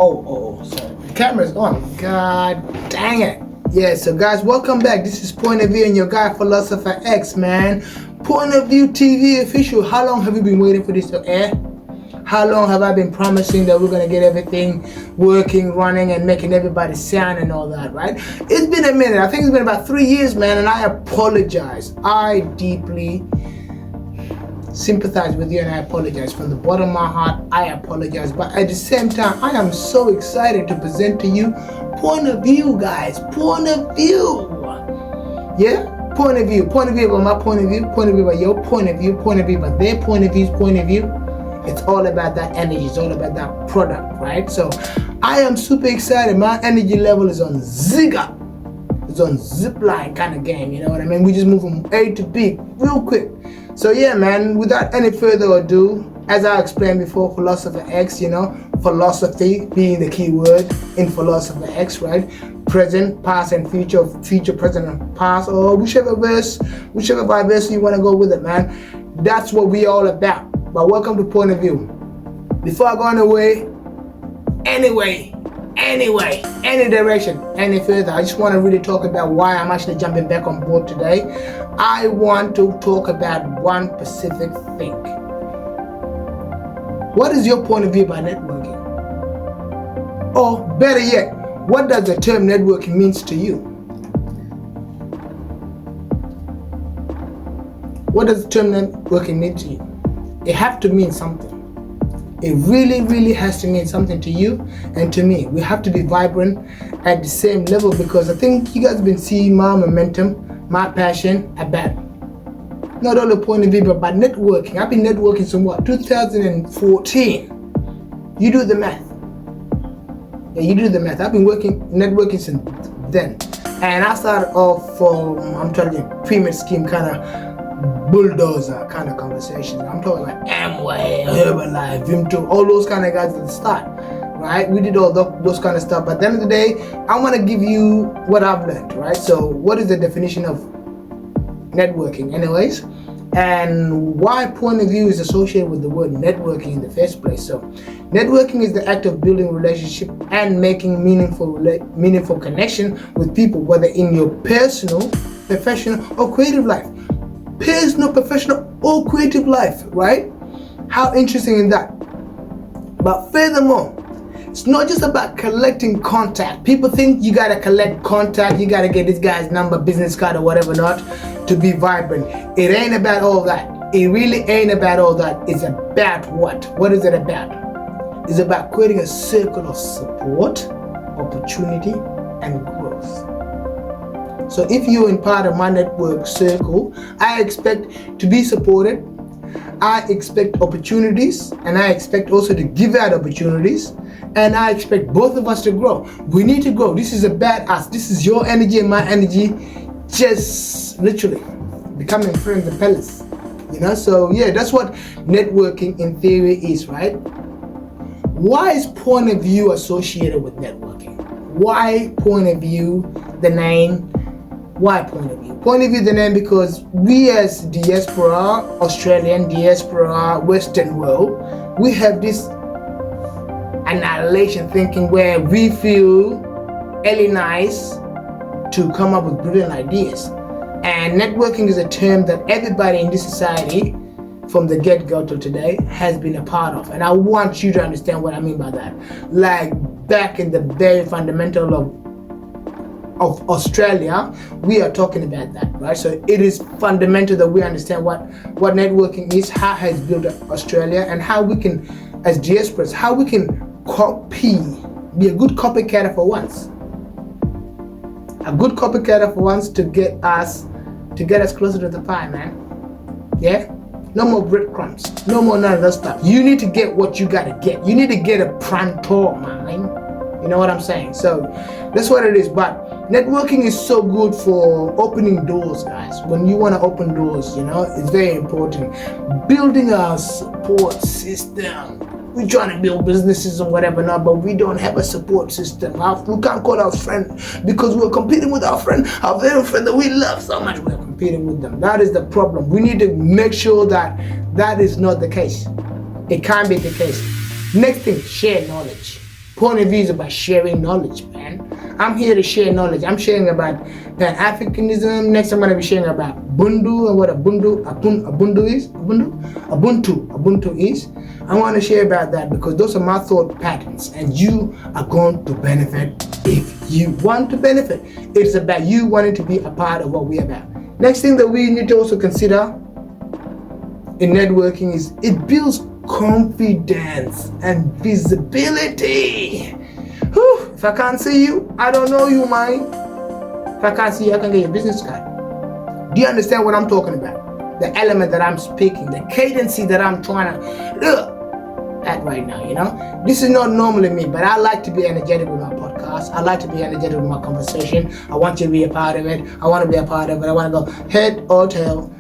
Sorry. The camera's on. God dang it. Yeah, so guys, welcome back. This is Point of View and your guy, Philosopher X, man. Point of View TV official. How long have you been waiting for this to air? How long have I been promising that we're going to get everything working, running, and making everybody sound and all that, right? It's been a minute. I think it's been about 3 years, man, and I apologize. I deeply sympathize with you, and I apologize from the bottom of my heart. I apologize, but at the same time, I am so excited to present to you Point of View, guys. Point of View. Yeah, point of view about my point of view, point of view about your point of view about their point of view. It's all about that energy. It's all about that product, right? So I am super excited. My energy level is on zigga. It's on zip line kind of game, you know what I mean? We just move from A to B real quick. So yeah, man, without any further ado, as I explained before, Philosopher X, you know, philosophy being the key word in Philosopher X, right? Present, past, and future, present, and past, or whichever verse you want to go with it, man. That's what we all about. But welcome to Point of View. Before I go on away, any direction, any further, I just want to really talk about why I'm actually jumping back on board today. I want to talk about one specific thing. What is your point of view about networking? Or better yet, what does the term networking means to you? What does the term networking mean to you? It has to mean something. It really, really has to mean something to you and to me. We have to be vibrant at the same level, because I think you guys have been seeing my momentum, my passion about not only point of view, but about networking. I've been networking since 2014. You do the math. Yeah, you do the math. I've been networking since then. And I started off from, I'm telling you, pyramid scheme kind of bulldozer kind of conversations. I'm talking like Amway, Herbalife, Vimto, all those kind of guys at the start, right? We did all those kind of stuff. But at the end of the day, I want to give you what I've learned, right? So what is the definition of networking anyways? And why point of view is associated with the word networking in the first place. So networking is the act of building relationship and making meaningful connection with people, whether in your personal, professional, or creative life. Personal, professional, or creative life, right? How interesting is that? But furthermore, it's not just about collecting contact. People think you gotta collect contact, you gotta get this guy's number, business card, or whatever not to be vibrant. It ain't about all that. It really ain't about all that. It's about what? What is it about? It's about creating a circle of support, opportunity, and growth. So if you're in part of my network circle, I expect to be supported, I expect opportunities, and I expect also to give out opportunities, and I expect both of us to grow. We need to grow. This is about us. This is your energy and my energy, just literally becoming friends and pellets. You know, so yeah, that's what networking in theory is, right? Why is point of view associated with networking? Why point of view, the name? Why point of view? Point of view, the name, because we as diaspora, Australian diaspora, Western world, we have this annihilation thinking where we feel alienized to come up with brilliant ideas. And networking is a term that everybody in this society, from the get-go to today, has been a part of. And I want you to understand what I mean by that. Like back in the very fundamental of Australia, we are talking about that, right? So it is fundamental that we understand what networking is, how it has built Australia, and how we can, as diasporas, how we can be a good copycatter for once. A good copycatter for once to get us closer to the pie, man. Yeah? No more breadcrumbs. No more none of that stuff. You need to get what you gotta get. You need to get a pronto, man. You know what I'm saying? So that's what it is. But networking is so good for opening doors, guys. When you want to open doors, you know, it's very important. Building a support system. We're trying to build businesses and whatever now, but we don't have a support system. We can't call our friend because we're competing with our friend, our very friend that we love so much. We're competing with them. That is the problem. We need to make sure that that is not the case. It can't be the case. Next thing, share knowledge. Point of view is about sharing knowledge, man. I'm here to share knowledge. I'm sharing about Pan-Africanism. Next, I'm going to be sharing about Bundu and what Ubuntu is. I want to share about that because those are my thought patterns, and you are going to benefit if you want to benefit. It's about you wanting to be a part of what we're about. Next thing that we need to also consider in networking is it builds confidence and visibility. Whew, if I can't see you, I don't know you, man. If I can't see you, I can get your business card. Do you understand what I'm talking about? The element that I'm speaking, the cadency that I'm trying to look at right now, you know? This is not normally me, but I like to be energetic with my podcast. I like to be energetic with my conversation. I want you to be a part of it. I want to be a part of it. I want to go head or tail.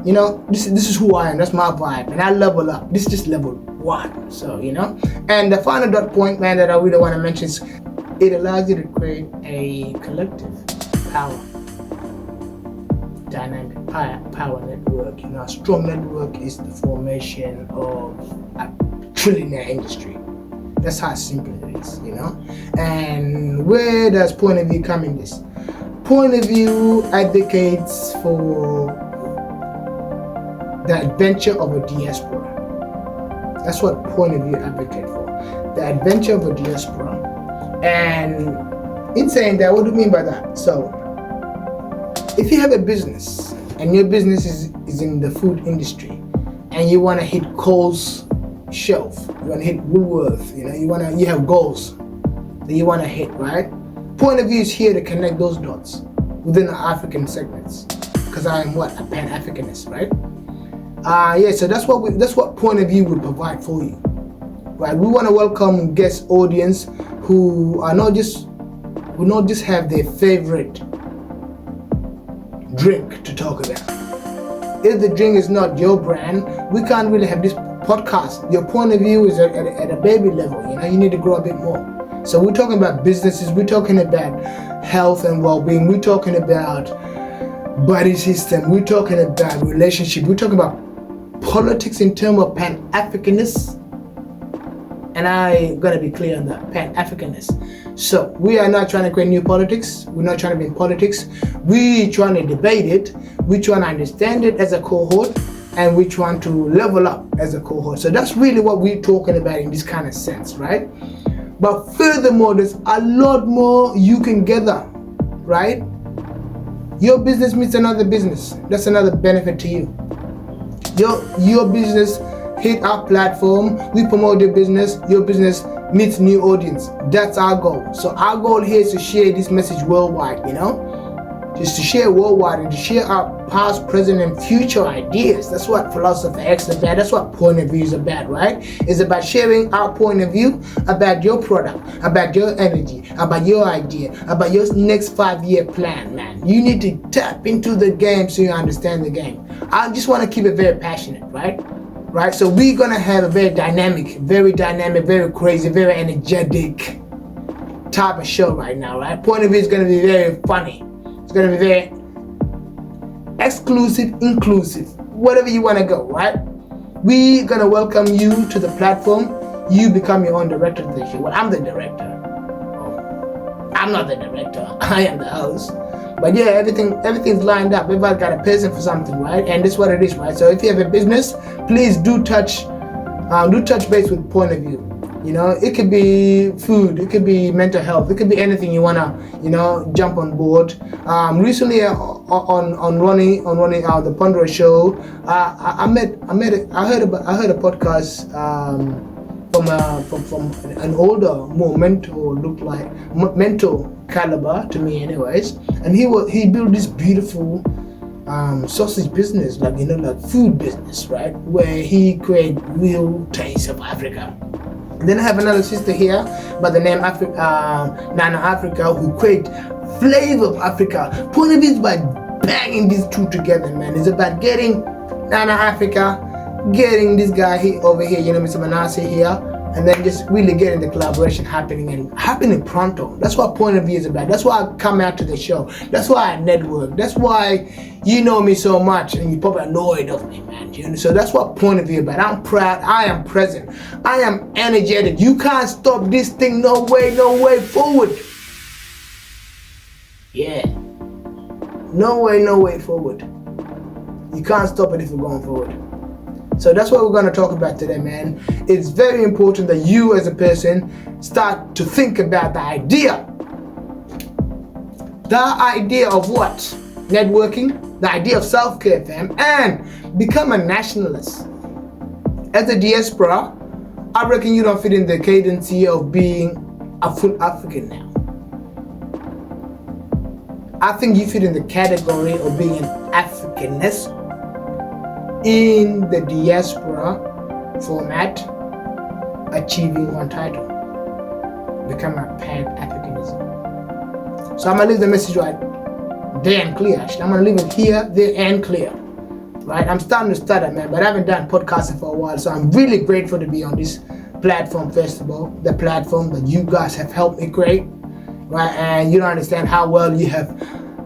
You know, this is who I am. That's my vibe. And I level up. This is just level 1. So, you know. And the final dot point, man, that I really want to mention is it allows you to create a collective power dynamic, power network. You know, a strong network is the formation of a trillionaire industry. That's how simple it is, you know. And where does point of view come in this? Point of view advocates for the adventure of a diaspora. That's what point of view advocate for. The adventure of a diaspora. And in saying that, what do you mean by that? So, if you have a business and your business is in the food industry and you want to hit Cole's shelf, you want to hit Woolworth, you know, you have goals that you want to hit, right? Point of view is here to connect those dots within the African segments, because I am what? A Pan-Africanist, right? So that's what point of view would provide for you, right? We want to welcome guest audience who not just have their favorite drink to talk about. If the drink is not your brand, we can't really have this podcast. Your point of view is at a baby level. You know, you need to grow a bit more. So we're talking about businesses. We're talking about health and well-being. We're talking about body system. We're talking about relationship. We're talking about politics in terms of Pan-Africanists. And I'm going to be clear on that, Pan-Africanists. So we are not trying to create new politics. We're not trying to be in politics. We're trying to debate it. We're trying to understand it as a cohort. And we're trying to level up as a cohort. So that's really what we're talking about in this kind of sense, right? But furthermore, there's a lot more you can gather, right? Your business meets another business. That's another benefit to you. Your business hit our platform, we promote your business meets new audience. That's our goal. So our goal here is to share this message worldwide, you know? Just to share worldwide and to share our past, present, and future ideas. That's what Philosophy X is about. That's what point of view is about, right? It's about sharing our point of view about your product, about your energy, about your idea, about your next 5-year plan, man. You need to tap into the game so you understand the game. I just want to keep it very passionate, right? Right? So we're going to have a very dynamic, very crazy, very energetic type of show right now, right? Point of view is going to be very funny. It's going to be very exclusive, inclusive, whatever you want to go, right? We're going to welcome you to the platform. You become your own director of the show. Well, I'm the director. I'm not the director. I am the host. But yeah, everything's lined up. Everybody got a passion for something, right? And that's what it is, right? So if you have a business, please do touch base with point of view. You know, it could be food, it could be mental health, it could be anything you wanna, you know, jump on board. Recently on running the Pondra show, I heard a podcast from an older, more mental caliber to me, anyways. And he built this beautiful sausage business, like, you know, like food business, right? Where he create real taste of Africa. Then I have another sister here by the name Nana Africa, who create flavor of Africa. Point of view is by banging these two together, man. It's about getting Nana Africa, getting this guy over here, you know, Mr. Manasseh here, and then just really getting the collaboration happening pronto. That's what Point of View is about. That's why I come out to the show. That's why I network. That's why you know me so much, and you're probably annoyed of me, man. You know? So that's what Point of View is about. I'm proud. I am present. I am energetic. You can't stop this thing. No way forward. Yeah. No way forward. You can't stop it if you're going forward. So that's what we're going to talk about today, man. It's very important that you as a person start to think about the idea. The idea of what? Networking, the idea of self-care, fam, and become a nationalist. As a diaspora, I reckon you don't fit in the cadence of being a full African now. I think you fit in the category of being an Africanist in the diaspora format, achieving one title, become a pan-Africanism. So I'm gonna leave the message right there and clear. Actually, I'm gonna leave it here, there, and clear. Right? I'm starting to stutter, man, but I haven't done podcasting for a while, so I'm really grateful to be on this platform festival, the platform that you guys have helped me create. Right? And you don't understand how well you have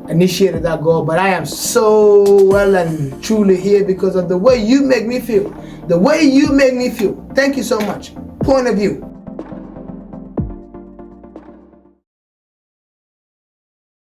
initiated that goal, but I am so well and truly here because of the way you make me feel. The way you make me feel. Thank you so much. Point of View.